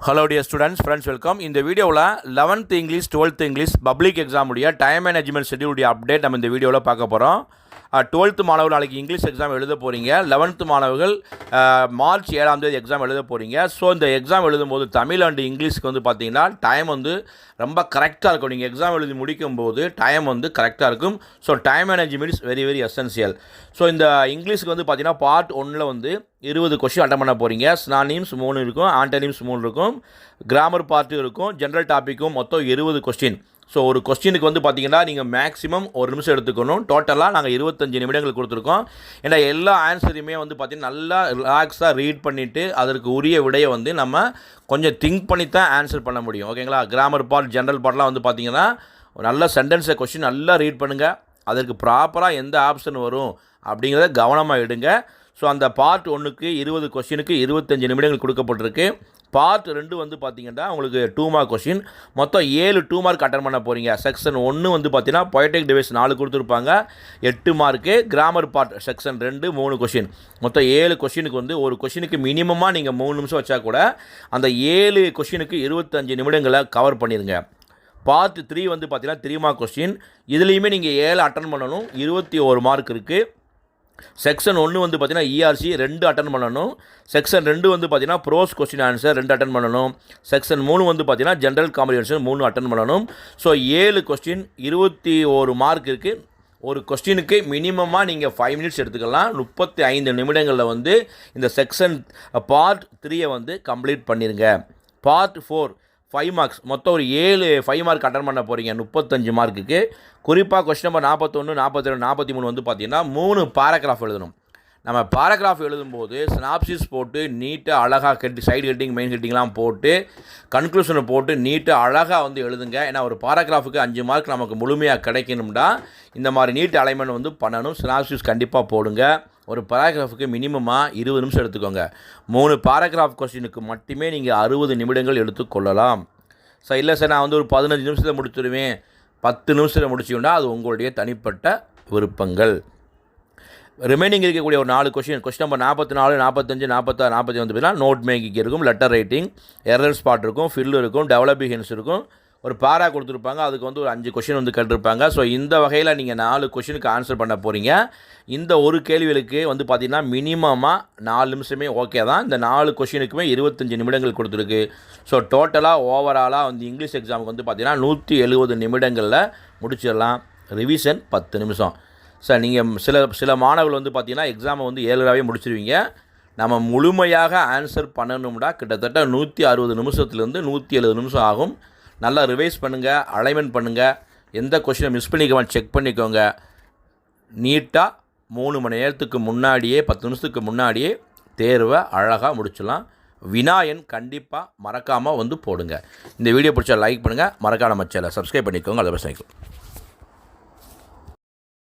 Hello dear students, friends, welcome. இந்த வீடியோவில் 11th English 12th English public exam உடைய time management schedule update நம்ம இந்த வீடியோவில் பார்க்க போகிறோம். 12th மாணவர்கள் நாளைக்கு இங்கிலீஷ் எக்ஸாம் எழுத போகிறீங்க. 11th மாணவர்கள் மார்ச் 7ஆம் தேதி எக்ஸாம் எழுத போகிறீங்க. ஸோ இந்த எக்ஸாம் எழுதும்போது தமிழ் அண்ட் இங்கிலீஷ்க்கு வந்து பார்த்தீங்கன்னா டைம் வந்து ரொம்ப கரெக்டாக இருக்கும். நீங்கள் எக்ஸாம் எழுதி முடிக்கும்போது டைம் வந்து கரெக்டாக இருக்கும். So time management is very very essential. So இந்த இங்கிலீஷ்க்கு வந்து பார்த்தீங்கன்னா பார்ட் 1ல் வந்து 20 கொஸ்டின் அட்டன் பண்ண போகிறீங்க. சினானிம்ஸ் 3 இருக்கும், ஆன்டனிம்ஸ் 3 இருக்கும், கிராமர் பார்ட்டும் இருக்கும், ஜென்ரல் டாப்பிக்கும் மொத்தம் 20 கொஸ்டின். ஸோ ஒரு கொஸ்டினுக்கு வந்து பார்த்திங்கன்னா நீங்கள் மேக்ஸிமம் 1 நிமிஷம் எடுத்துக்கணும். டோட்டலாக நாங்கள் 25 நிமிடங்கள் கொடுத்துருக்கோம். ஏன்னா எல்லா ஆன்சரையுமே வந்து பார்த்திங்கன்னா நல்லா ரிலாக்ஸாக ரீட் பண்ணிவிட்டு அதற்கு உரிய விடையை வந்து நம்ம கொஞ்சம் திங்க் பண்ணி தான் ஆன்சர் பண்ண முடியும். ஓகேங்களா? கிராமர் பார்ட், ஜென்ரல் பார்ட்லாம் வந்து பார்த்திங்கன்னா நல்ல சென்டென்ஸை கொஸ்டின் நல்லா ரீட் பண்ணுங்கள். அதற்கு ப்ராப்பராக எந்த ஆப்ஷன் வரும் அப்படிங்கிறத கவனமாக எடுங்க. ஸோ அந்த பார்ட் 1க்கு 20 கொஸ்டினுக்கு 25 நிமிடங்கள் கொடுக்கப்பட்டிருக்கு. பார்ட் 2 வந்து பார்த்திங்கன்னா உங்களுக்கு 2 மார்க் கொஸ்டின், மொத்தம் 7 2 மார்க் அட்டன் பண்ண போகிறீங்க. செக்ஷன் 1 வந்து பார்த்திங்கன்னா பொயட்டிக் டிவைஸ் 4 கொடுத்துருப்பாங்க, 8 mark. Grammar part section 2 3 question, மொத்தம் 7 கொஸ்டினுக்கு வந்து ஒரு கொஸ்டினுக்கு மினிமமாக நீங்கள் 3 நிமிஷம் வச்சா கூட அந்த 7 கொஸ்டினுக்கு 25 நிமிடங்களை கவர் பண்ணிடுங்க. பார்ட் 3 வந்து பார்த்திங்கன்னா 3 மார்க் கொஸ்டின், இதுலேயுமே நீங்கள் 7 அட்டன் பண்ணணும், 21 மார்க் இருக்குது. செக்ஷன் 1 வந்து பார்த்திங்கன்னா இஆர்சி 2 அட்டன் பண்ணணும். செக்ஷன் 2 வந்து பார்த்திங்கன்னா ப்ரோஸ் கொஸ்டின் ஆன்சர் 2 அட்டன் பண்ணணும். செக்ஷன் 3 வந்து பார்த்திங்கன்னா ஜென்ரல் காம்ப்ரிஹென்ஷன் 3 அட்டன் பண்ணணும். ஸோ 7 கொஸ்டின் 21 மார்க் இருக்குது. ஒரு கொஸ்டினுக்கு மினிமமாக நீங்கள் 5 மினிட்ஸ் எடுத்துக்கலாம். 35 நிமிடங்களில் வந்து இந்த செக்ஷன் பார்ட் 3 வந்து கம்ப்ளீட் பண்ணிடுங்க. பார்ட் 4 5 மார்க்ஸ், மொத்தம் ஒரு 7 5 மார்க் அட்டன் பண்ண போகிறீங்க 35 மார்க்குக்கு. குறிப்பாக கொஸ்டின் நம்பர் 41 42 43 வந்து பார்த்திங்கன்னா 3 பேராகிராஃப் எழுதணும். நம்ம பேராகிராஃப் எழுதும்போது சினாப்சிஸ் போட்டு நீட்டாக அழகாக சைடு ஹெட்டிங் மெயின் ஹெட்டிங்லாம் போட்டு கன்க்ளூஷனை போட்டு நீட்டாக அழகாக வந்து எழுதுங்க. ஏன்னா ஒரு பேராகிராஃபுக்கு 5 மார்க் நமக்கு முழுமையாக கிடைக்கணும்னா இந்த மாதிரி நீட் அலைன்மெண்ட் வந்து பண்ணணும். சினாப்சிஸ் கண்டிப்பாக போடுங்க. ஒரு பேராகிராஃபுக்கு மினிமமாக 20 நிமிஷம் எடுத்துக்கோங்க. 3 பேராகிராஃப் கொஸ்டினுக்கு மட்டுமே நீங்கள் 60 நிமிடங்கள் எடுத்துக்கொள்ளலாம். சார் இல்லை சார் நான் வந்து ஒரு 15 நிமிஷத்தில் முடிச்சுடுவேன், 10 நிமிஷத்தில் முடிச்சுக்கொண்டா அது உங்களுடைய தனிப்பட்ட விருப்பங்கள். ரிமைனிங் இருக்கக்கூடிய ஒரு 4 கொஸ்டின் நம்பர் 44 45 46 40 வந்து பார்த்தீங்கன்னா நோட் மேக்கிங் இருக்கும், லெட்டர் ரைட்டிங், எரர் ஸ்பாட் இருக்கும், ஃபில் இருக்கும், டெவலப்பிங் ஹிண்ட்ஸ் இருக்கும், ஒரு பாரா கொடுத்துருப்பாங்க, அதுக்கு வந்து ஒரு 5 கொஸ்டின் வந்து கேட்டிருப்பாங்க. ஸோ இந்த வகையில் நீங்கள் 4 கொஸ்டினுக்கு ஆன்சர் பண்ண போகிறீங்க. இந்த ஒரு கேள்விகளுக்கு வந்து பார்த்திங்கன்னா மினிமமாக 4 நிமிஷமே ஓகே தான். இந்த 4 கொஸ்டினுக்குமே 25 நிமிடங்கள் கொடுத்துருக்கு. ஸோ டோட்டலாக ஓவராலாக வந்து இங்கிலீஷ் எக்ஸாமுக்கு வந்து பார்த்திங்கன்னா 170 நிமிடங்களில் முடிச்சிடலாம். ரிவிஷன் 10 நிமிஷம். சார் நீங்கள் சில மாணவர்கள் வந்து பார்த்திங்கன்னா எக்ஸாமை வந்து 7ஆவே முடிச்சிருவீங்க. நம்ம முழுமையாக ஆன்சர் பண்ணணும்னா கிட்டத்தட்ட 160 நிமிஷத்துலேருந்து 170 நிமிஷம் ஆகும். நல்லா ரிவைஸ் பண்ணுங்கள், அலைன்மெண்ட் பண்ணுங்கள், எந்த கொஸ்டினை மிஸ் பண்ணிக்கோங்க செக் பண்ணிக்கோங்க. நீட்டாக 3 மணி நேரத்துக்கு முன்னாடியே 10 நிமிஷத்துக்கு முன்னாடியே தேர்வை அழகாக முடிச்சிடலாம். வினாயன் கண்டிப்பாக மறக்காமல் வந்து போடுங்க. இந்த வீடியோ பிடிச்சா லைக் பண்ணுங்கள், மறக்காம நம்ம சேனலை சப்ஸ்கிரைப் பண்ணிக்கோங்க. அதை பஸ்